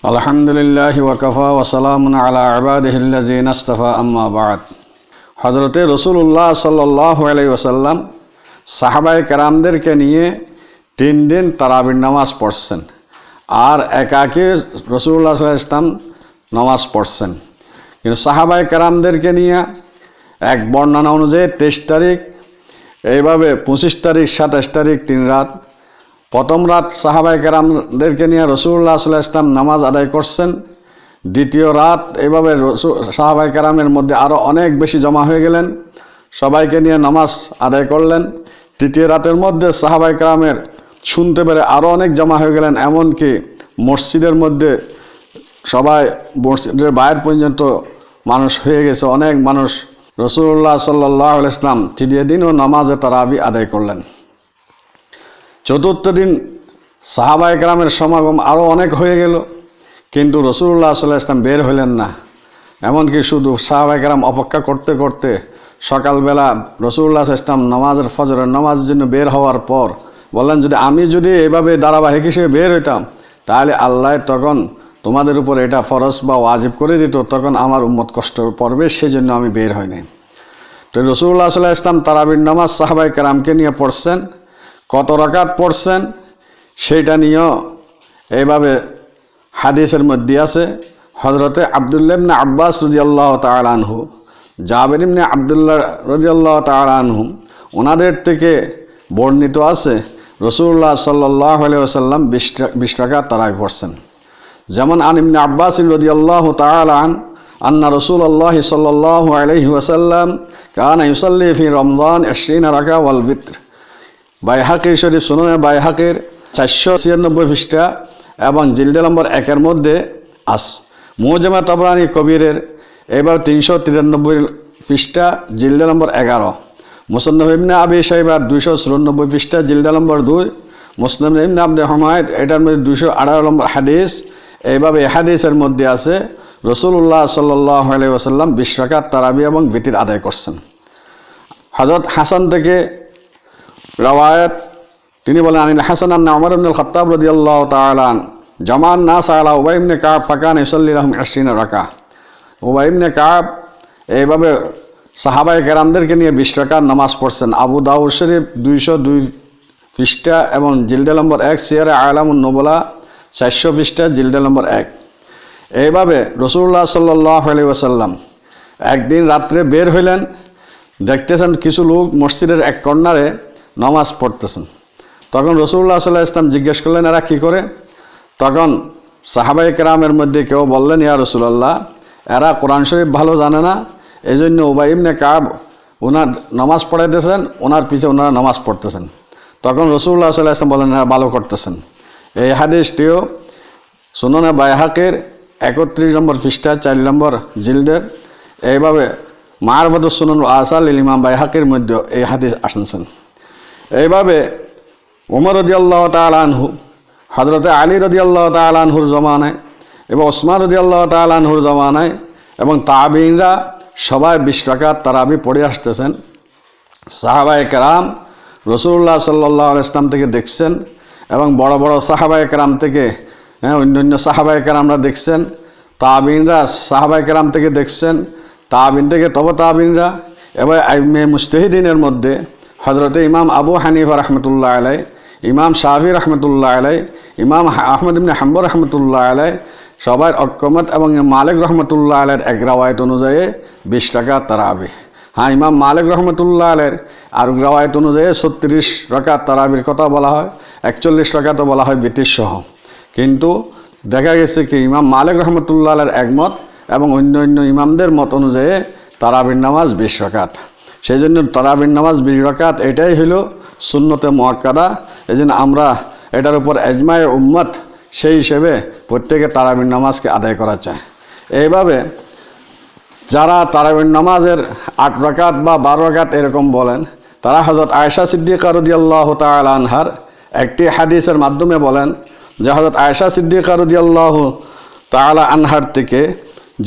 আলহামদুলিল্লাহি ওয়া কাফা ওয়া সালামুন আলা ইবাদিহিল্লাযিনা ইসতাফা আম্মা বা'দ। হযরতে রাসূলুল্লাহ সাল্লাল্লাহু আলাইহি ওয়াসাল্লাম সাহাবায়ে কেরামদেরকে নিয়ে 3 দিন তারাবির নামাজ পড়ছেন, আর একাকী রাসূলুল্লাহ সাল্লাল্লাহু আলাইহি ওয়াসাল্লাম নামাজ পড়ছেন। কিন্তু সাহাবায়ে কেরামদেরকে নিয়ে এক বর্ণনা অনুযায়ী 23 তারিখ, এইভাবে 25 তারিখ, 27 তারিখ 3 রাত। প্রথম রাত সাহাবায়ে কেরামদেরকে নিয়ে রাসূলুল্লাহ সাল্লাল্লাহু আলাইহি ওয়াসাল্লাম নামাজ আদায় করছেন। দ্বিতীয় রাত এইভাবে সাহাবায়ে কেরামের মধ্যে আরও অনেক বেশি জমা হয়ে গেলেন, সবাইকে নিয়ে নামাজ আদায় করলেন। তৃতীয় রাতের মধ্যে সাহাবায়ে কেরামের শুনতে পেরে আরও অনেক জমা হয়ে গেলেন, এমনকি মসজিদের মধ্যে সবাই মসজিদের বাইরে পর্যন্ত মানুষ হয়ে গেছে, অনেক মানুষ। রাসূলুল্লাহ সাল্লাল্লাহু আলাইহি ওয়াসাল্লাম তৃতীয় দিনও নামাজে তারাবি আদায় করলেন। চতুর্থ দিন সাহাবায়ে কেরামের সমাগম আরও অনেক হয়ে গেল, কিন্তু রাসূলুল্লাহ সাল্লাল্লাহু আলাইহি ওয়াসাল্লাম বের হলেন না। এমনকি শুধু সাহাবায়ে কেরাম অপেক্ষা করতে করতে সকালবেলা রাসূলুল্লাহ সাল্লাল্লাহু আলাইহি ওয়াসাল্লাম নামাজের ফজরের নামাজের জন্য বের হওয়ার পর বললেন, আমি যদি এভাবে ধারাবাহিক হিসেবে বের হইতাম তাহলে আল্লাহ তখন তোমাদের উপর এটা ফরজ বা ওয়াজিব করে দিত, তখন আমার উম্মত কষ্ট পড়বে, সেই জন্য আমি বের হইনি। তো রাসূলুল্লাহ সাল্লাল্লাহু আলাইহি ওয়াসাল্লাম তারাবির নামাজ সাহাবায়ে কেরামকে নিয়ে পড়ছেন। কত রাকাত পড়ছেন সেইটা নিয়েও এইভাবে হাদিসের মধ্যে আছে। হযরতে আব্দুল্লাহ ইবনে আব্বাস রাদিয়াল্লাহু তাআলা আনহু, জাবের ইবনে আব্দুল্লাহ রাদিয়াল্লাহু তাআলা আনহু, ওনাদের থেকে বর্ণিত আছে রাসূলুল্লাহ সাল্লাল্লাহু আলাইহি ওয়াসাল্লাম 20 রাকাত তারাবি পড়ছেন। যেমন আন ইবনে আব্বাস রাদিয়াল্লাহু তাআলা আন্না রাসূলুল্লাহ সাল্লাল্লাহু আলাইহি ওয়াসাল্লাম কানা ইউসাল্লি ফি রমজান 20 রাকা ওয়াল বিত্র। বাইহাকি শরীফ, সুনানে বাইহাকির 496 পৃষ্ঠা এবং জিলদে নম্বর 1-এর মধ্যে আস। মুজামে তাবরানী কবিরের এবার 393 পৃষ্ঠা, জিলদে নম্বর 11। মুসন্নাফ ইবনে আবি শাইবা 294 পৃষ্ঠা, জিলদে নম্বর 2। মুসনাদ ইবনে আবদে হুমায়দ, এটার মধ্যে 218 নম্বর হাদিস। এইভাবে হাদিসের মধ্যে আছে রাসূলুল্লাহ সাল্লাল্লাহু আলাইহি ওয়াসাল্লাম 20 রাকাত তারাবি এবং বিতির আদায় করছেন। হযরত হাসান থেকে রওয়ায়াত, তিনি বলেন, আনিল হাসান আন্না উমর ইবনে আল-খাত্তাব রাদিয়াল্লাহু তাআলা আন জামান নাস আলা উবাই ইবনে কাব ফাকানা ইউসাল্লি লাহুম 20 রাকা। উবাই ইবনে কাব এইভাবে সাহাবায়ে কেরামদেরকে নিয়ে 20 রাকাত নামাজ পড়ছেন। আবু দাউদ শরীফ 202 পৃষ্ঠা এবং জিলদে নম্বর 1, সিয়ারে আলামুন নুবলা 400 পৃষ্ঠা, জিলদে নম্বর 1। এইভাবে রাসূলুল্লাহ সাল্লাল্লাহু আলাইহি ওয়াসাল্লাম একদিন রাত্রে বের হইলেন, দেখতেছেন কিছু লোক মসজিদের এক কর্নারে নামাজ পড়তেছেন। তখন রাসূলুল্লাহ সাল্লাল্লাহু আলাইহি ওয়াসাল্লাম জিজ্ঞেস করলেন, এরা কী করে? তখন সাহাবায়ে কেরামের মধ্যে কেউ বললেন, ইয়া রাসূলুল্লাহ, এরা কোরআন শরীফ ভালো জানে না, এই জন্য উবাই ইবনে কাব ওনার নামাজ পড়াইতেছেন, ওনার পিছে ওনারা নামাজ পড়তেছেন। তখন রাসূলুল্লাহ সাল্লাল্লাহু আলাইহি ওয়াসাল্লাম বলেন, এরা ভালো করতেছেন। এই হাদিসটিও সুনানে বাইহাকির 31 নম্বর পৃষ্ঠা, 4 নম্বর জিলদের। এইভাবে মারফাতুস সুনান আসাল ইমাম বাইহাকির মধ্যে এই হাদিস আসছেন। এইভাবে উমর রাদিয়াল্লাহু তাআলা আনহু, হযরতে আলী রাদিয়াল্লাহু তাআলা আনহুর জমানায় এবং ওসমান রাদিয়াল্লাহু তাআলা আনহুর জমানায় এবং তাবিঈনরা সবাই 20 রাকাত তারাবি পড়ে আসতেছেন। সাহাবায়ে কেরাম রাসূলুল্লাহ সাল্লাল্লাহু আলাইহি ওয়াসাল্লাম থেকে দেখছেন এবং বড় বড় সাহাবায়ে কেরাম থেকে অন্যান্য সাহাবায়ে কেরামরা দেখছেন, তাবিঈনরা সাহাবায়ে কেরাম থেকে দেখছেন, তাবিঈন থেকে তবে তাবিঈনরা এবং আইম্মে মুজতাহিদিনের মধ্যে হযরতে ইমাম আবু হানিফা রাহমাতুল্লাহ আলাইহি, ইমাম শাফি রাহমাতুল্লাহ আলাইহি, ইমাম আহমদ ইবনে হাম্বল রাহমাতুল্লাহ আলাইহি, সবার ঐকমত এবং মালিক রহমতুল্লাহ আলাইহির এক রাওয়ায়াত অনুযায়ী 20 রাকাত তারাবি। হ্যাঁ, ইমাম মালিক রহমতুল্লাহ আলাইহির আর রাওয়ায়াত অনুযায়ী 36 রাকাত তারাবির কথা বলা হয়, 41 রাকাতও বলা হয় বিতির সহ। কিন্তু দেখা গেছে কি ইমাম মালিক রহমতুল্লাহ আলাইহির একমত এবং অন্য অন্য ইমামদের মত অনুযায়ী তারাবির নামাজ 20 রাকাত। সেই জন্য তারাবির নামাজ 20 রাকাত, এটাই হইল সুন্নতে মুআক্কাদা। এই জন্য আমরা এটার উপর ইজমায়ে উম্মত, সেই হিসেবে প্রত্যেকে তারাবির নামাজকে আদায় করা চায়। এইভাবে যারা তারাবির নামাজের 8 রাকাত বা 12 রাকাত এরকম বলেন, তারা হযরত আয়েশা সিদ্দিকা রাদিয়াল্লাহু তাআলা আনহার একটি হাদিসের মাধ্যমে বলেন যে হযরত আয়েশা সিদ্দিকা রাদিয়াল্লাহু তাআলা আনহার থেকে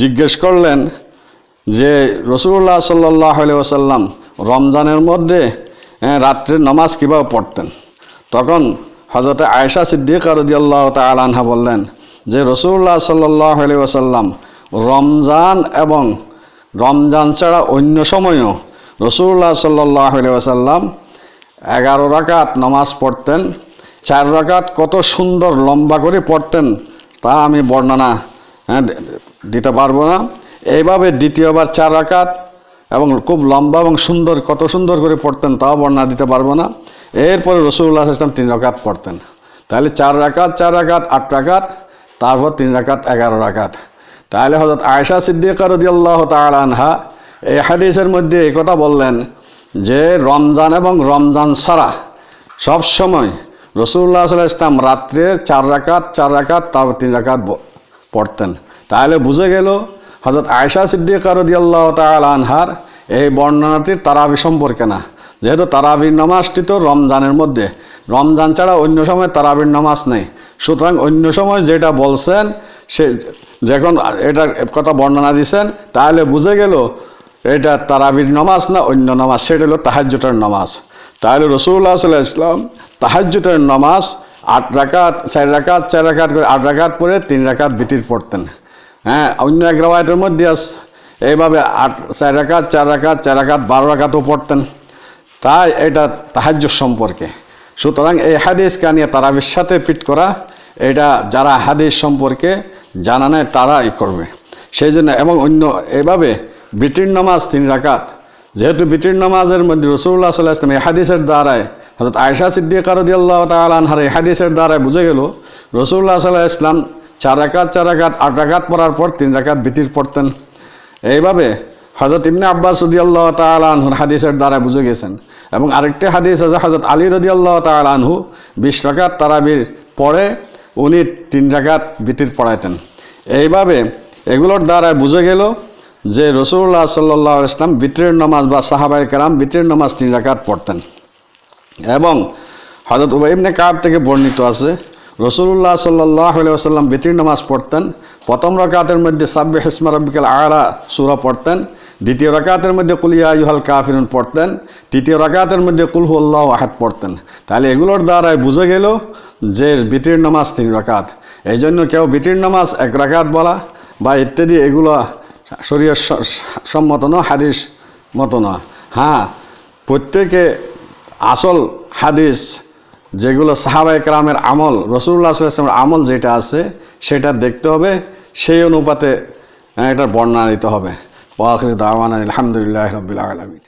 জিজ্ঞেস করলেন যে রাসূলুল্লাহ সাল্লাল্লাহু আলাইহি ওয়াসাল্লাম রমজানের মধ্যে রাত্রের নামাজ কীভাবে পড়তেন। তখন হযরত আয়েশা সিদ্দিকা রাদিয়াল্লাহু তাআলা আনহা বললেন যে রাসূলুল্লাহ সাল্লাল্লাহু আলাইহি ওয়াসাল্লাম রমজান এবং রমজান ছাড়া অন্য সময়ও রাসূলুল্লাহ সাল্লাল্লাহু আলাইহি ওয়াসাল্লাম 11 রাকাত নামাজ পড়তেন। 4 রাকাত কত সুন্দর লম্বা করে পড়তেন তা আমি বর্ণনা দিতে পারবো না। এইভাবে দ্বিতীয়বার 4 রাকাত এবং খুব লম্বা এবং সুন্দর, কত সুন্দর করে পড়তেন তাও বর্ণনা দিতে পারবো না। এরপরে রাসূলুল্লাহ সাল্লাল্লাহু আলাইহি ওয়াসাল্লাম 3 রাকাত পড়তেন। তাহলে 4 রাকাত 4 রাকাত 8 রাকাত, তারপর 3 রাকাত 11 রাকাত। তাহলে হযরত আয়েশা সিদ্দিকা রাদিয়াল্লাহু তাআলা আনহা এই হাদিসের মধ্যে এই কথা বললেন যে রমজান এবং রমজান ছাড়া সব সময় রাসূলুল্লাহ সাল্লাল্লাহু আলাইহি ওয়াসাল্লাম রাত্রে 4 রাকাত তারপর 3 রাকাত পড়তেন। তাহলে বুঝে গেল হযরত আয়েশা সিদ্দিকা রাদিয়াল্লাহু তাআলা আনহার এই বর্ণনাটি তারাবি সম্পর্কে না, যেহেতু তারাবির নামাজটি তো রমজানের মধ্যে, রমজান ছাড়া অন্য সময় তারাবির নামাজ নেই। সুতরাং অন্য সময় যেটা বলছেন সে যখন এটার কথা বর্ণনা দিয়েছেন তাহলে বুঝে গেল এটা তারাবির নামাজ না অন্য নামাজ, সেটা হলো তাহাজ্জুদের নামাজ। তাহলে রাসূলুল্লাহ সাল্লাল্লাহু আলাইহি ওয়াসাল্লাম তাহাজ্জুদের নামাজ 8 রাকাত 4 রাকাত 4 রাকাত করে 8 রাকাত পরে 3 রাকাত বিতির পড়তেন। অন্য এক রাওয়ায়াতের মধ্যে এইভাবে 4 রাকাত 4 রাকাত 4 রাকাত 12 রাকাতও পড়তেন। তাই এটা তাহাজ্জুদ সম্পর্কে। সুতরাং এই হাদিসকে নিয়ে তারাবির সাথে ফিট করা, এটা যারা হাদিস সম্পর্কে জানা নেয় তারাই করবে। সেই জন্য এবং অন্য এইভাবে বিতির নামাজ 3 রাকাত, যেহেতু বিতির নামাজের মধ্যে রাসূলুল্লাহ সাল্লাল্লাহু আলাইহি ওয়াসাল্লাম এই হাদিসের দ্বারায় হযরত আয়েশা সিদ্দিকা রাদিয়াল্লাহু তাআলা আনহার এই হাদিসের দ্বারায় বুঝে গেল রাসূলুল্লাহ সাল্লাল্লাহু আলাইহি ওয়াসাল্লাম 4 রাকাত 4 রাকাত 8 রাকাত পড়ার পর 3 রাকাত বিতির পড়তেন। এইভাবে হযরত ইবনে আব্বাস রাদিয়াল্লাহু তাআলা আনহুর হাদিসের দ্বারা বুঝে গেছেন। এবং আরেকটি হাদিস আছে হযরত আলী রাদিয়াল্লাহু তাআলা আনহু 20 রাকাত তারাবির পরে উনি 3 রাকাত বিতির পড়াইতেন। এইভাবে এগুলোর দ্বারা বুঝে গেল যে রাসূলুল্লাহ সাল্লাল্লাহু আলাইহি ওয়াসাল্লাম বিতরের নামাজ বা সাহাবায়ে কেরাম বিতরের নামাজ 3 রাকাত পড়তেন। এবং হযরত উবাই ইবনে কাব থেকে বর্ণিত আছে রাসূলুল্লাহ সাল্লাল্লাহু আলাইহি ওয়াসাল্লাম বিতরের নামাজ পড়তেন। প্রথম রাকাতের মধ্যে সাব্বিহ ইসমা রাব্বিকাল আ'লা সূরা পড়তেন, দ্বিতীয় রাকাতের মধ্যে কুল ইয়া আইয়ুহাল কাফিরুন পড়তেন, তৃতীয় রাকাতের মধ্যে কুল হুয়াল্লাহু আহাদ পড়তেন। তাহলে এগুলোর দ্বারাই বুঝে গেল যে বিতরের নামাজ 3 রাকাত। এই জন্য কেউ বিতরের নামাজ 1 রাকাত বলা বা ইত্যাদি এগুলো শরীয়ত সম্মত নয়, হাদিস মতো নয়। প্রত্যেকে আসল হাদিস যেগুলো সাহাবায়ে কেরামের আমল, রাসূলুল্লাহ সাল্লাল্লাহু আলাইহি ওয়াসাল্লামের আমল যেটা আছে সেটা দেখতে হবে, সেই অনুপাতে এটার বর্ণনা দিতে হবে। ওয়া আখিরু দাওয়ানা আলহামদুলিল্লাহি রাব্বিল আলামিন।